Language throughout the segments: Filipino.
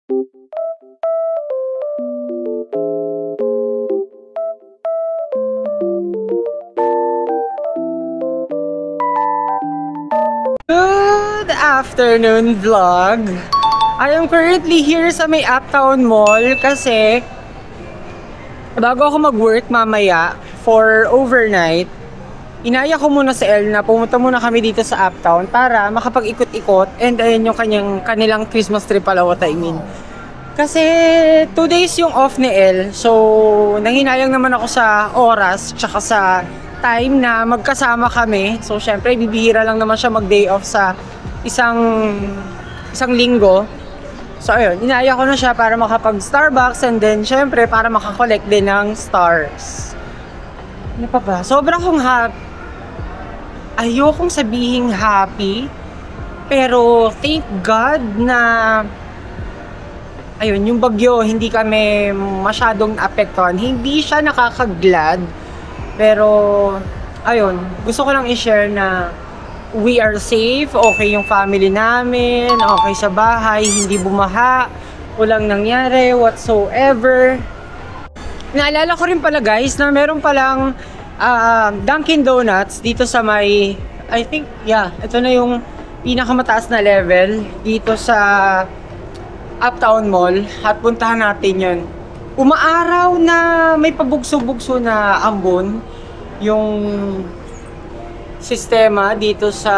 Good afternoon, vlog! I am currently here sa may Uptown Mall kasi bago ako mag-work mamaya for overnight, inaya ko muna si El na pumunta muna kami dito sa Uptown para makapag-ikot-ikot, and ayun yung kanilang Christmas tree pala, what I mean. Kasi 2 days yung off ni El, so nanghinayang naman ako sa oras tsaka sa time na magkasama kami. So syempre bibihira lang naman siya mag-day off sa isang linggo. So ayun, inaya ko na siya para makapag-Starbucks, and then syempre para makakollect din ng stars. Ano pa ba? Sobrang kong happy. Ayokong sabihing happy, pero thank God na ayun, yung bagyo, hindi kami masyadong apektuhan. Hindi siya nakakaglad, pero ayun, gusto ko lang i-share na we are safe, okay yung family namin, okay sa bahay, hindi bumaha, walang nangyari whatsoever. Naalala ko rin pala guys na meron palang Dunkin Donuts dito sa may, I think, yeah, ito na yung pinakamataas na level dito sa Uptown Mall, at puntahan natin yun. Umaaraw na may pabugso-bugso na ambon yung sistema dito sa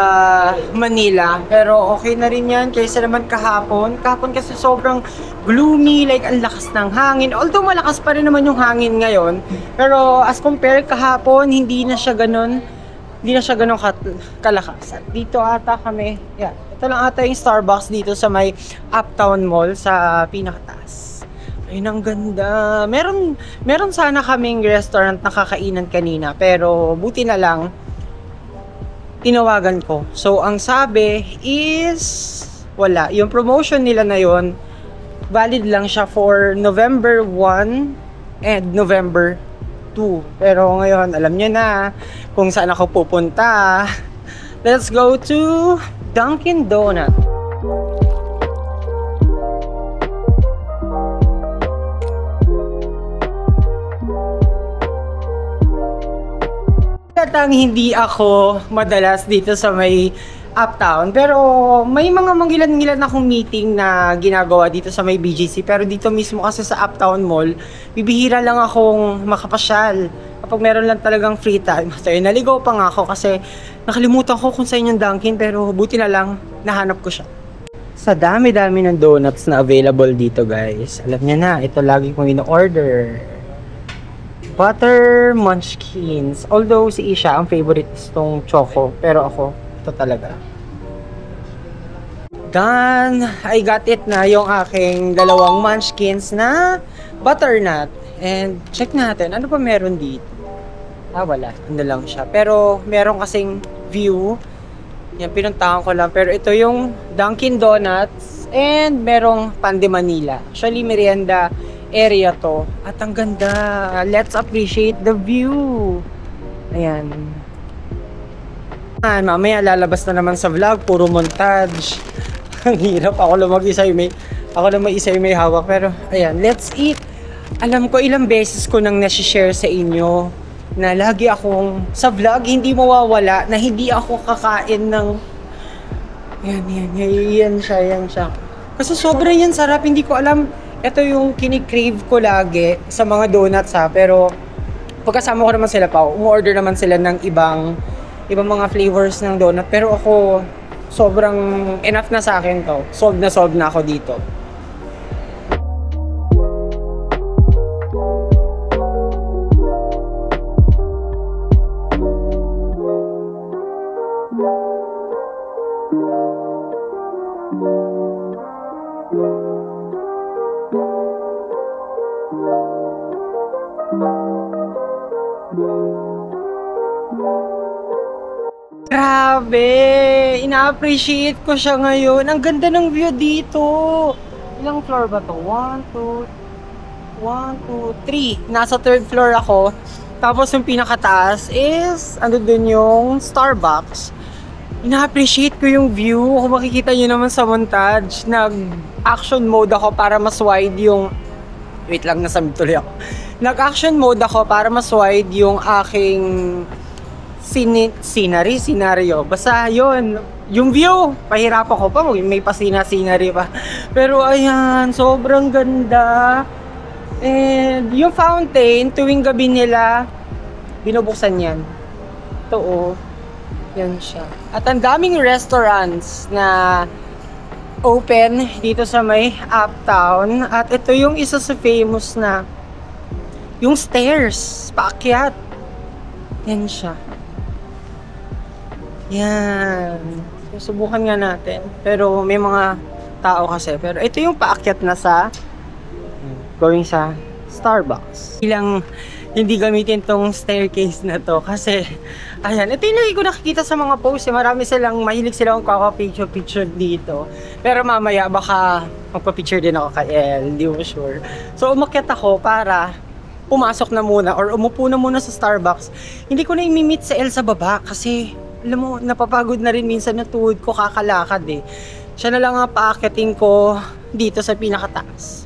Manila, pero okay na rin yan kaysa naman kahapon kasi sobrang gloomy, like ang lakas ng hangin, although malakas pa rin naman yung hangin ngayon, pero as compared kahapon, hindi na siya ganun kalakas. At dito ata kami, yeah, ito lang ata yung Starbucks dito sa may Uptown Mall sa pinakataas. Ayun, ang ganda. Meron sana kaming restaurant na kakainan kanina, pero buti na lang tinawagan ko. So, ang sabi is wala. Yung promotion nila na yon, valid lang siya for November 1 and November 2. Pero ngayon, alam nyo na kung saan ako pupunta. Let's go to Dunkin Donuts. Katang hindi ako madalas dito sa may Uptown, pero may mga mangilan-ngilan akong meeting na ginagawa dito sa may BGC, pero dito mismo kasi sa Uptown Mall, bibihira lang akong makapasyal kapag meron lang talagang free time. So naligaw pa nga ako kasi nakalimutan ko kung saan yung Dunkin, pero buti na lang nahanap ko siya. Sa dami-dami ng donuts na available dito guys, alam niya na, ito lagi kong ino-order. Butter Munchkins. Although si Isha, ang favorite is tong choco. Pero ako, ito talaga. Done! I got it na yung aking dalawang Munchkins na butternut. And check natin, ano pa meron dito? Wala. Ano lang siya. Pero meron kasing view. Yan, pinuntahan ko lang. Pero ito yung Dunkin Donuts. And merong Pan de Manila. Actually, merienda area to. At ang ganda. Let's appreciate the view. Ayan. Mamaya lalabas na naman sa vlog. Puro montage. Ang hirap. Ako lang mag-isa yung may hawak. Pero ayan, let's eat. Alam ko ilang beses ko nang nasi-share sa inyo na lagi akong sa vlog hindi mawawala na hindi ako kakain ng yan siya. Kasi sobrang yan sarap. Hindi ko alam. Ito yung kinikrave ko lagi sa mga donuts pero pagkasama ko naman sila pa, umu-order naman sila ng ibang mga flavors ng donut, pero ako sobrang enough na sa akin to. Solve na ako dito. Grabe! Ina-appreciate ko siya ngayon. Ang ganda ng view dito. Ilang floor ba to? 1, 2, 3. Nasa 3rd floor ako. Tapos yung pinakataas is, ano dun yung Starbucks. ina-appreciate ko yung view. Kung makikita nyo naman sa montage, nag-action mode ako para mas wide yung... Wait lang, nasamid tuloy ako. Nag-action mode ako para mas wide yung aking scenario. Basta yun, yung view, pahirap ako pa, may scenery pa. Pero ayan, sobrang ganda. And yung fountain, tuwing gabi nila, binubuksan yan. Ito oh. Yan siya. At ang daming restaurants na open dito sa may Uptown. At ito yung isa sa famous na yung stairs, paakyat. Yan siya. Yan. Susubukan nga natin. Pero may mga tao kasi. Pero ito yung paakyat na sa going sa Starbucks. Ilang hindi gamitin tong staircase na to kasi ayan, ito yung lagi ko nakikita sa mga posts marami silang, mahilig silang kaka-picture dito, pero mamaya baka magpa-picture din ako kay Elle, hindi mo sure. So umakyat ako para pumasok na muna or umupo na muna sa Starbucks. Hindi ko na i-meet sa Elle sa baba kasi alam mo, napapagod na rin minsan na tuhod ko kakalakad eh. Siya na lang ang paakyatin ko dito sa pinakataas.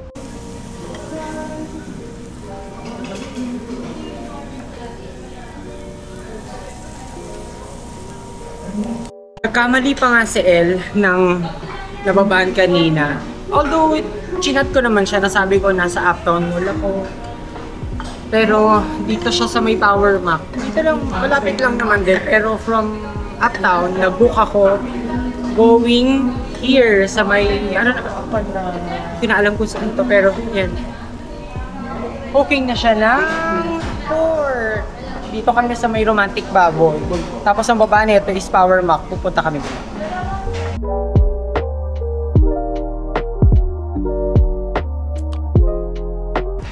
Nagkamali pa nga si Elle ng nababaan kanina. Although, chinat ko naman siya, nasabi ko nasa Uptown Mall ako. Pero, dito siya sa may Power Mac. Dito lang, malapit lang naman din. Pero from Uptown, nag-book ako going here sa may, ano na, pinaalam ko saan to, pero yan. Booking na siya ng tour. Dito kami sa may Romantic Baboy. Tapos ang baba nito is Power Mac. Pupunta kami dito.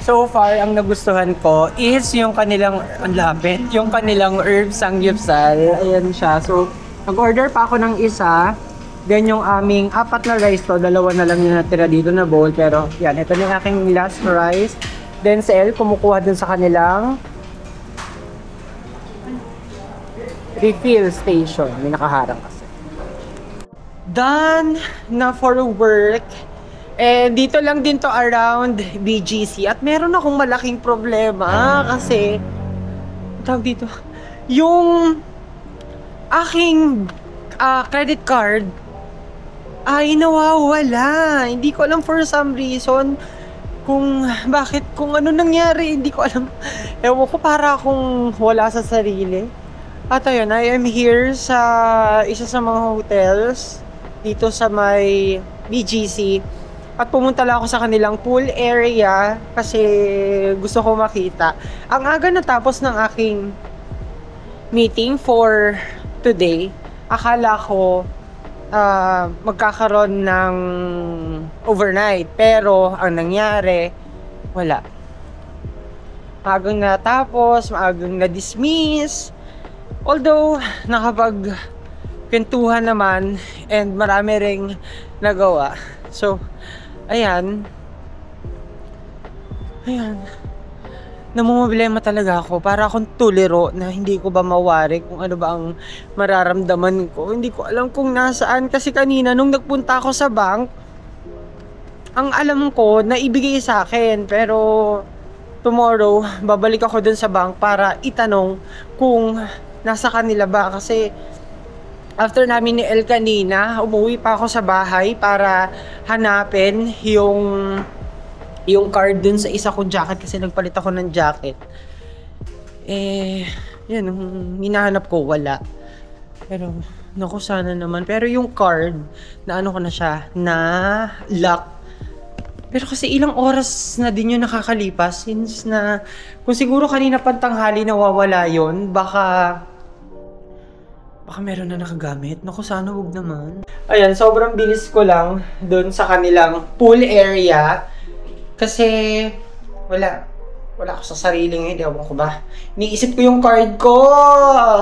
So far, ang nagustuhan ko is yung kanilang, ang lapit, yung kanilang herb sangyupsal. Ayan siya. So, nag-order pa ako ng isa. Then yung aming 4 na rice to, 2 na lang yung natira dito na bowl. Pero yan, ito na yung aking last rice. Then si Elle, kumukuha dun sa kanilang refill station. May nakaharang kasi. Done na for work. And dito lang din to around BGC. At meron akong malaking problema kasi tawag dito, yung aking credit card ay nawawala. Hindi ko alam for some reason kung bakit, kung ano nangyari. Hindi ko alam. Ewan ko, para akong wala sa sarili. At ayun, I am here sa isa sa mga hotels dito sa may BGC. At pumunta lang ako sa kanilang pool area kasi gusto ko makita. Ang aga natapos ng aking meeting for today. Akala ko magkakaroon ng overnight. Pero ang nangyari, wala. Maagang natapos, maagang na-dismiss. Although, nakapag-kwentuhan naman and marami ring nagawa. So, ayan. Namumblema talaga ako. Para akong tuliro na hindi ko ba mawari kung ano ba ang mararamdaman ko. Hindi ko alam kung nasaan. Kasi kanina, nung nagpunta ako sa bank, ang alam ko na ibigay sa akin. Pero, tomorrow, babalik ako dun sa bank para itanong kung nasa kanila ba. Kasi after namin ni Elle kanina, umuwi pa ako sa bahay para hanapin yung card dun sa isa kong jacket kasi nagpalit ako ng jacket. Yun, hinahanap ko, wala. Pero, naku, sana naman. Pero yung card, na ano ko na siya, na lock. Pero kasi ilang oras na din yun nakakalipas since na, kung siguro kanina pantanghali nawawala yun, baka meron na nakagamit. Naku, sana huwag naman. Ayan, sobrang bilis ko lang dun sa kanilang pool area. Kasi, wala ako sa sarili ngayon. Ewan ko ba. Niisip ko yung card ko.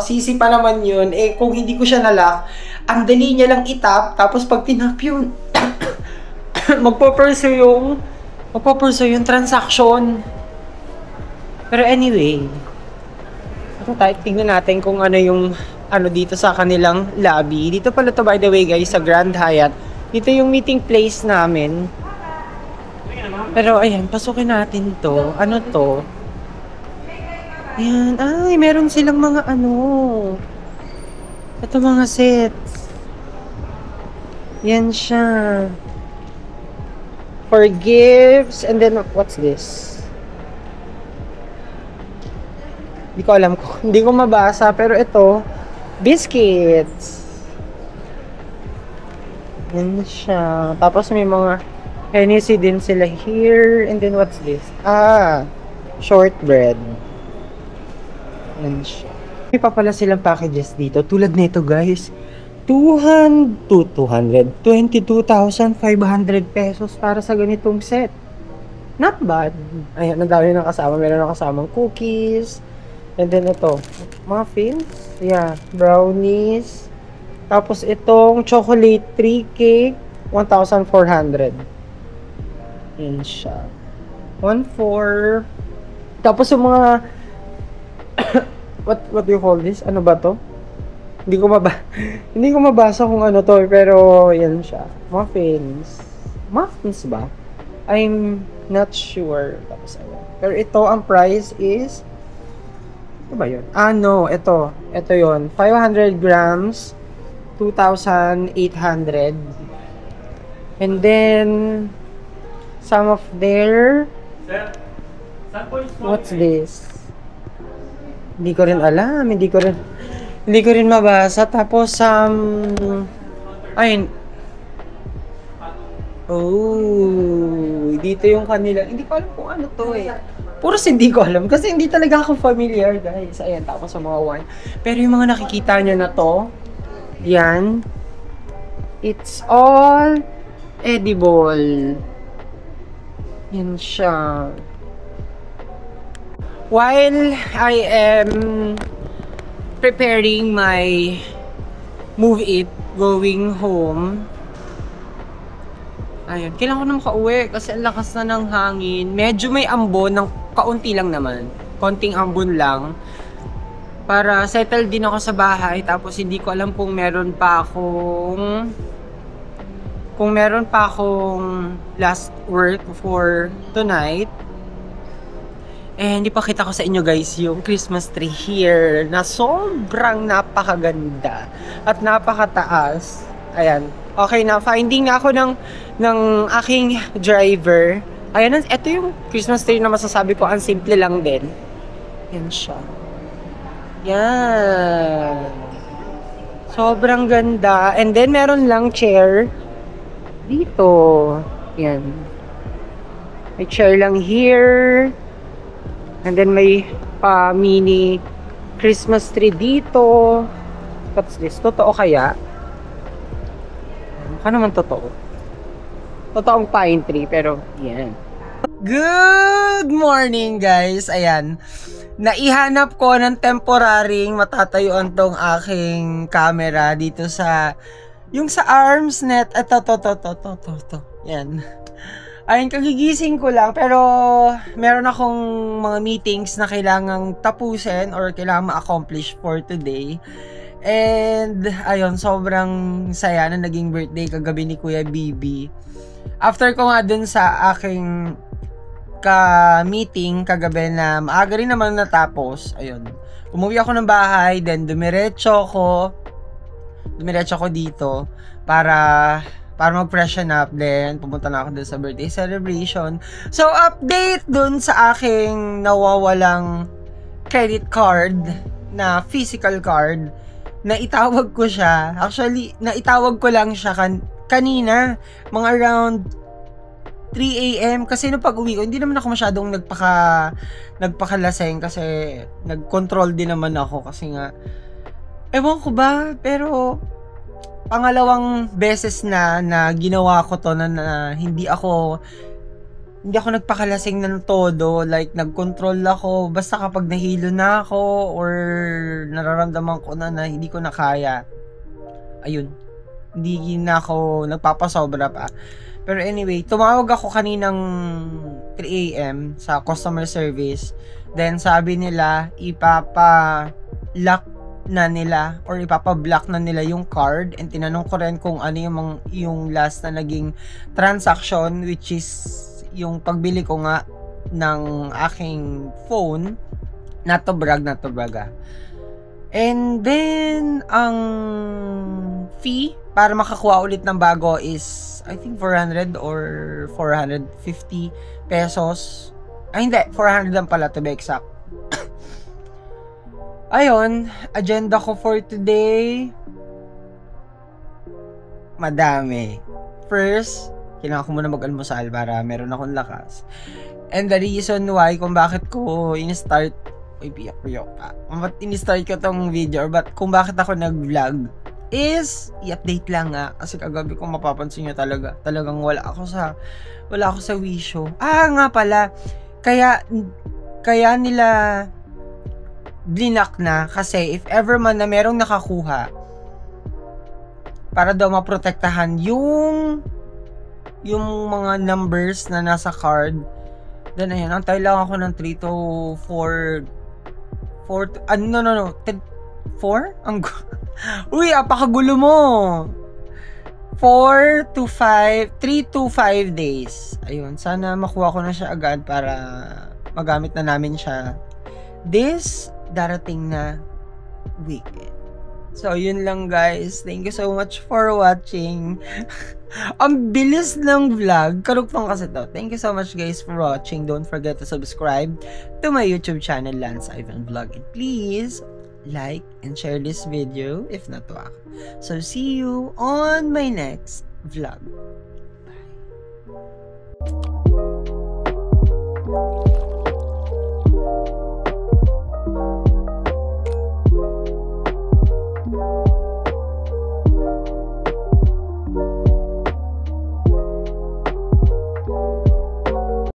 Sisi pa naman yun. Kung hindi ko siya nalock, ang dali niya lang itap. Tapos pag tinap yun, magpo-pursue yung transaction. Pero anyway, tingnan natin kung ano yung ano dito sa kanilang lobby. Dito pala to, by the way guys, sa Grand Hyatt. Dito yung meeting place namin. Pero ayan, pasukin natin to. Ano to? Ayan, ay, meron silang mga ano. Ito mga sets. Yan siya. For gifts, and then, what's this? Hindi ko alam ko. Hindi ko mabasa, pero ito, biscuits. Yan siya. Tapos may mga Hennessy din sila here. And then, what's this? Ah, shortbread. Yan siya. May pa pala silang packages dito. Tulad nito, guys. 22,500 pesos para sa ganitong set. Not bad. Ayan, ang dami ng kasama. Meron ng kasamang cookies. And then ito, muffins. Yeah, brownies. Tapos itong chocolate 3 cake, 1,400. Yan siya. 1,400. Tapos yung mga what do you call this? Ano ba to? Hindi ko mabasa kung ano to, pero yan siya. Muffins. Muffins ba? I'm not sure. Tapos ayan. Pero ito, ang price is ano ba yun? Ah, no. Ito. Ito yun. 500 grams. 2,800. And then, some of their... What's this? Hindi ko rin alam. Hindi ko rin mabasa. Tapos, ayun. Oh, dito yung kanila. Hindi ko alam kung ano to eh. Puros hindi ko alam kasi hindi talaga ako familiar, guys. Ayan, tapos sa mga wine. Pero yung mga nakikita nyo na to, yan. It's all edible. Yan siya. While I am preparing my move it, going home, ayun, kailangan ko na makauwi kasi ang lakas na ng hangin. Medyo may ambon, ng kaunti lang naman. Konting ambon lang. Para settle din ako sa bahay. Tapos hindi ko alam kung meron pa akong last work for tonight. Eh, hindi pa kita ko sa inyo guys yung Christmas tree here na sobrang napakaganda at napakataas. Ayan. Okay na, finding na ako ng aking driver. Ayan, ito yung Christmas tree na masasabi ko, ang simple lang din. Yan siya. Yan. Sobrang ganda. And then, meron lang chair dito. Yan. May chair lang here. And then, may mini Christmas tree dito. What's this? Totoo kaya? Baka naman totoo. Totoong pine tree, pero yan. Good morning, guys! Ayan. Naihanap ko ng temporaring matatayuan tong aking camera dito sa yung sa arms net. To. Yan. Ayun, kagigising ko lang, pero meron akong mga meetings na kailangang tapusin or kailangang ma-accomplish for today. And ayun, sobrang saya na naging birthday kagabi ni Kuya Bibi. After ko nga dun sa aking ka-meeting kagabi na maaga rin naman natapos, ayun, umuwi ako ng bahay, then dumiretso ko dito para mag-freshen up, then pumunta na ako dun sa birthday celebration. So, update dun sa aking nawawalang credit card na physical card. Naitawag ko siya. Actually, naitawag ko lang siya kanina, mga around 3 AM kasi nung pag-uwi ko, hindi naman ako masyadong nagpakalaseng kasi nag-control din naman ako kasi nga ewan ko ba, pero pangalawang beses na ginawa ko to na hindi ako nagpakalasing ng todo, like nag-control ako basta kapag nahilo na ako or nararamdaman ko na hindi ko na kaya, ayun, hindi na ako nagpapasobra pa. Pero anyway, tumawag ako kaninang 3 AM sa customer service. Then sabi nila ipapa-lock na nila or ipapablock na nila yung card, and tinanong ko rin kung ano yung last na naging transaction, which is yung pagbili ko nga ng aking phone. Not to brag And then ang fee para makakuha ulit ng bago is I think 400 or 450 pesos. Ay hindi, 400 lang pala to be exact. Ayun, agenda ko for today. Madami. First, kailangan ko muna mag-almusal para meron akong lakas. And the reason why kung bakit ko in-start in-start ko tong video or kung bakit ako nag-vlog is i-update lang nga kasi kagabi kung mapapansin nyo talagang wala ako sa wisyo. Nga pala, kaya nila blinak na kasi if ever man na merong nakakuha para daw maprotektahan yung mga numbers na nasa card, then ayun, antay lang ako ng 3 to 4 Uy, apakagulo mo. 3 to 5 days. Ayun, sana makuha ko na siya agad para magamit na namin siya this darating na weekend. So, yun lang guys. Thank you so much for watching. Ang bilis ng vlog. Karugtong kasi to. Thank you so much guys for watching. Don't forget to subscribe to my YouTube channel, Lance Ivan Vlog. And please, like and share this video if natuwa ka. So, see you on my next vlog.